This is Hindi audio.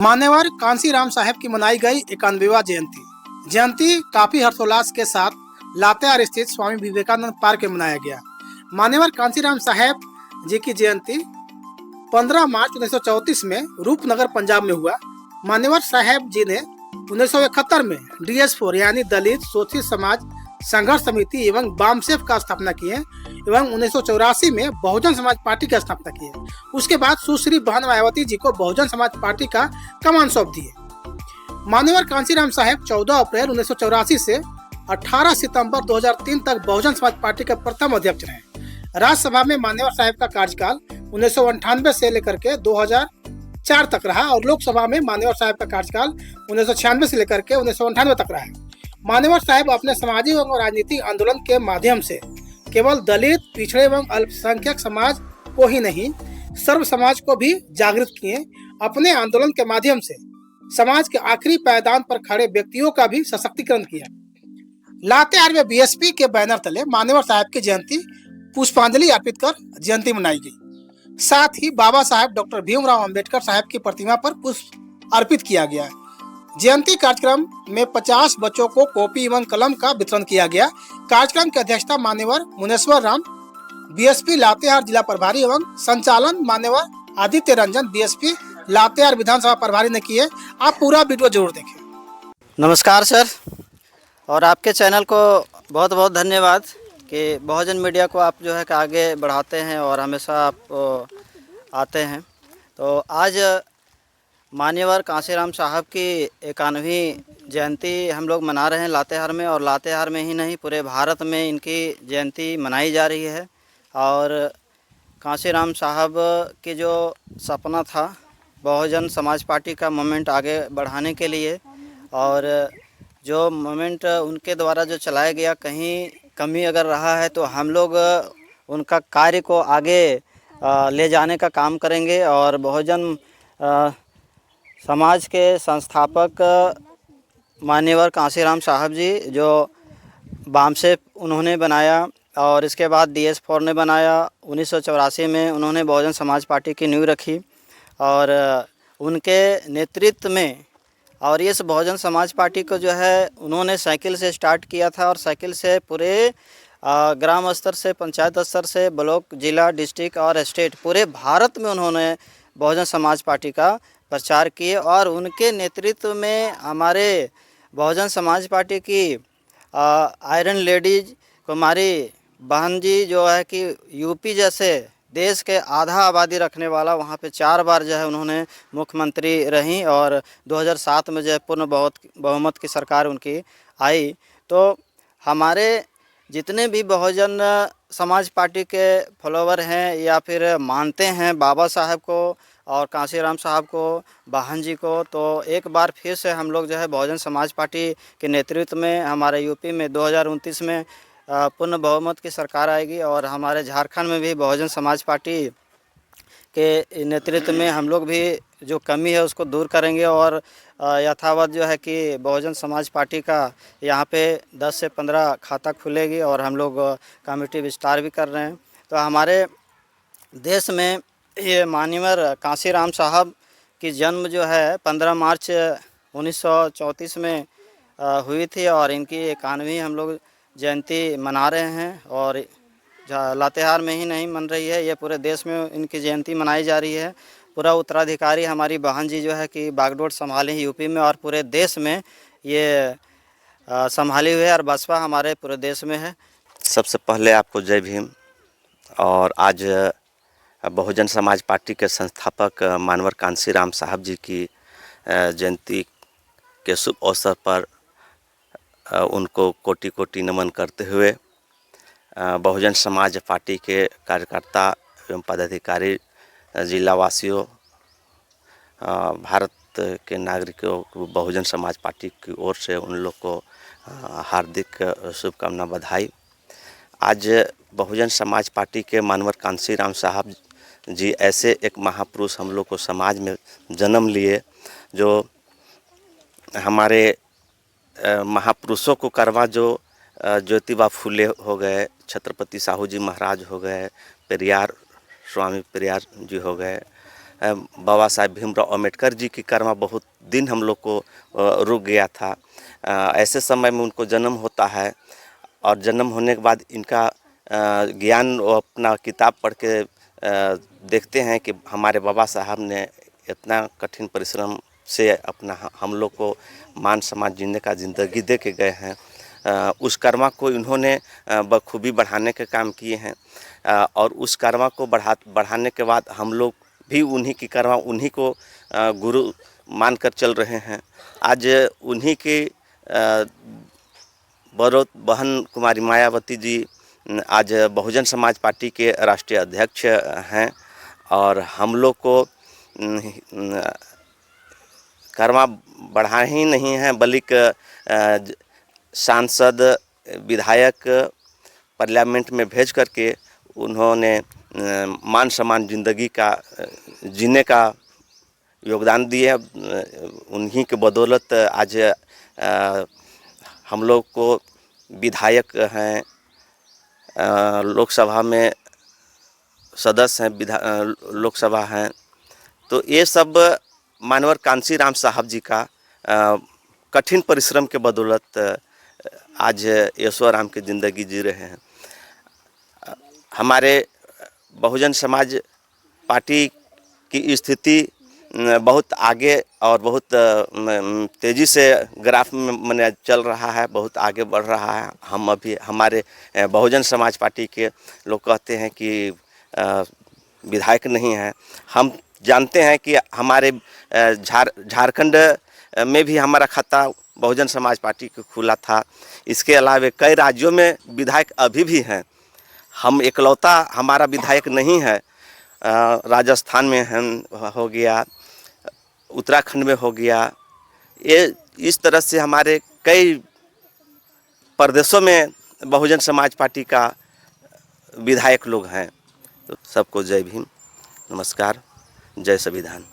मान्यवर कांसीराम साहब की मनाई गई 91वां जयंती। जयंती काफी हर्षोल्लास के साथ लातेहार स्थित स्वामी विवेकानंद पार्क में मनाया गया। मान्यवर कांसीराम साहब जी की जयंती 15 मार्च 1934 में रूपनगर पंजाब में हुआ। मान्यवर साहब जी ने 1971 में DS4 यानी दलित शोषित समाज संघर्ष समिति एवं बामसेफ का स्थापना किए एवं 1984 में बहुजन समाज पार्टी की स्थापना की है। उसके बाद सुश्री बहन मायावती जी को बहुजन समाज पार्टी का कमान सौंप दिए। मान्यवर कांसीराम साहब 14 अप्रैल 1984 से 18 सितंबर 2003 तक बहुजन समाज पार्टी के प्रथम अध्यक्ष रहे। राज्यसभा में मान्यवर साहब का कार्यकाल 1998 से लेकर के 2004 तक रहा और लोकसभा में मान्यवर साहब का कार्यकाल 1996 से लेकर के 1998 तक रहा। मान्यवर साहब अपने सामाजिक एवं राजनीतिक आंदोलन के माध्यम से केवल दलित, पिछड़े एवं अल्पसंख्यक समाज को ही नहीं, सर्व समाज को भी जागृत किए। अपने आंदोलन के माध्यम से समाज के आखिरी पायदान पर खड़े व्यक्तियों का भी सशक्तिकरण किया। लातेहार में BSP के बैनर तले मान्यवर साहब की जयंती पुष्पांजलि अर्पित कर जयंती मनाई गई। साथ ही बाबा साहब डॉक्टर भीमराव अंबेडकर साहब की प्रतिमा पर पुष्प अर्पित किया गया। जयंती कार्यक्रम में 50 बच्चों को कॉपी एवं कलम का वितरण किया गया। कार्यक्रम की अध्यक्षता मान्यवर मुनेश्वर राम BSP लातेहार जिला प्रभारी एवं संचालन मान्यवर आदित्य रंजन BSP लातेहार विधानसभा प्रभारी ने किए। आप पूरा वीडियो जरूर देखें। नमस्कार सर, और आपके चैनल को बहुत बहुत धन्यवाद कि बहुजन मीडिया को आप जो है कि आगे बढ़ाते हैं और हमेशा आप आते हैं। तो आज मान्यवर कांसीराम साहब की 91वीं जयंती हम लोग मना रहे हैं लातेहार में, और लातेहार में ही नहीं पूरे भारत में इनकी जयंती मनाई जा रही है। और कांसीराम साहब की जो सपना था बहुजन समाज पार्टी का मूवमेंट आगे बढ़ाने के लिए, और जो मूवमेंट उनके द्वारा जो चलाया गया, कहीं कमी अगर रहा है तो हम लोग उनका कार्य को आगे ले जाने का काम करेंगे। और बहुजन समाज के संस्थापक मान्यवर कांसीराम साहब जी जो बामसेफ उन्होंने बनाया और इसके बाद DS4 ने बनाया। 1984 में उन्होंने बहुजन समाज पार्टी की नींव रखी और उनके नेतृत्व में, और इस बहुजन समाज पार्टी को जो है उन्होंने साइकिल से स्टार्ट किया था और साइकिल से पूरे ग्राम स्तर से, पंचायत स्तर से, ब्लॉक, जिला, डिस्ट्रिक्ट और स्टेट पूरे भारत में उन्होंने बहुजन समाज पार्टी का प्रचार किए। और उनके नेतृत्व में हमारे बहुजन समाज पार्टी की आयरन लेडीज कुमारी बहन जी जो है कि यूपी जैसे देश के आधा आबादी रखने वाला, वहाँ पे 4 बार जो है उन्होंने मुख्यमंत्री रहीं और 2007 में जो है पूर्ण बहुमत की सरकार उनकी आई। तो हमारे जितने भी बहुजन समाज पार्टी के फॉलोवर हैं या फिर मानते हैं बाबा साहब को और कांसीराम साहब को, बहन जी को, तो एक बार फिर से हम लोग जो है बहुजन समाज पार्टी के नेतृत्व में हमारे यूपी में 2029 में पूर्ण बहुमत की सरकार आएगी और हमारे झारखंड में भी बहुजन समाज पार्टी के नेतृत्व में हम लोग भी जो कमी है उसको दूर करेंगे। और यथावत जो है कि बहुजन समाज पार्टी का यहाँ पे 10 से 15 खाता खुलेगी और हम लोग कमेटी विस्तार भी कर रहे हैं। तो हमारे देश में ये मान्यवर कांसीराम साहब की जन्म जो है 15 मार्च 1934 में हुई थी और इनकी 91वीं हम लोग जयंती मना रहे हैं। और लातेहार में ही नहीं मन रही है, ये पूरे देश में इनकी जयंती मनाई जा रही है। पूरा उत्तराधिकारी हमारी बहन जी जो है कि बागडोर संभाली यूपी में और पूरे देश में ये संभाली हुई है और बसपा हमारे पूरे देश में है। सबसे पहले आपको जय भीम। और आज बहुजन समाज पार्टी के संस्थापक मान्यवर कांसीराम साहब जी की जयंती के शुभ अवसर पर उनको कोटि कोटि नमन करते हुए बहुजन समाज पार्टी के कार्यकर्ता एवं पदाधिकारी, जिला वासियों, भारत के नागरिकों को बहुजन समाज पार्टी की ओर से उन लोग को हार्दिक शुभकामना, बधाई। आज बहुजन समाज पार्टी के मान्यवर कांसीराम साहब जी ऐसे एक महापुरुष हम लोग को समाज में जन्म लिए, जो हमारे महापुरुषों को करवा, जो ज्योतिबा फुले हो गए, छत्रपति साहू जी महाराज हो गए, पेरियार स्वामी पेरियार जी हो गए, बाबा साहेब भीमराव अम्बेडकर जी की कर्मा बहुत दिन हम लोग को रुक गया था। ऐसे समय में उनको जन्म होता है और जन्म होने के बाद इनका ज्ञान वो अपना किताब पढ़ के देखते हैं कि हमारे बाबा साहब ने इतना कठिन परिश्रम से अपना हम लोग को मान सम्मान जीने का ज़िंदगी दे के गए हैं। उस कर्मा को इन्होंने बखूबी बढ़ाने के काम किए हैं और उस कर्मा को बढ़ाने के बाद हम लोग भी उन्हीं की कर्मा उन्हीं को गुरु मानकर चल रहे हैं। आज उन्हीं के बड़ौत बहन कुमारी मायावती जी आज बहुजन समाज पार्टी के राष्ट्रीय अध्यक्ष हैं और हम लोग को कर्मा बढ़ा ही नहीं है बल्कि सांसद विधायक पार्लियामेंट में भेज करके उन्होंने मान सम्मान ज़िंदगी का जीने का योगदान दिए। उन्हीं के बदौलत आज हम लोग को विधायक हैं, लोकसभा में सदस्य हैं, लोकसभा हैं। तो ये सब मानवर कांसीराम साहब जी का कठिन परिश्रम के बदौलत आज ऐशोआराम की ज़िंदगी जी रहे हैं। हमारे बहुजन समाज पार्टी की स्थिति बहुत आगे और बहुत तेज़ी से ग्राफ में मने चल रहा है, बहुत आगे बढ़ रहा है। हम अभी हमारे बहुजन समाज पार्टी के लोग कहते हैं कि विधायक नहीं हैं। हम जानते हैं कि हमारे झारखंड में भी हमारा खाता बहुजन समाज पार्टी को खुला था। इसके अलावा कई राज्यों में विधायक अभी भी हैं। हम इकलौता हमारा विधायक नहीं है। राजस्थान में हो गया, उत्तराखंड में हो गया, ये इस तरह से हमारे कई प्रदेशों में बहुजन समाज पार्टी का विधायक लोग हैं। तो सबको जय भीम, नमस्कार, जय संविधान।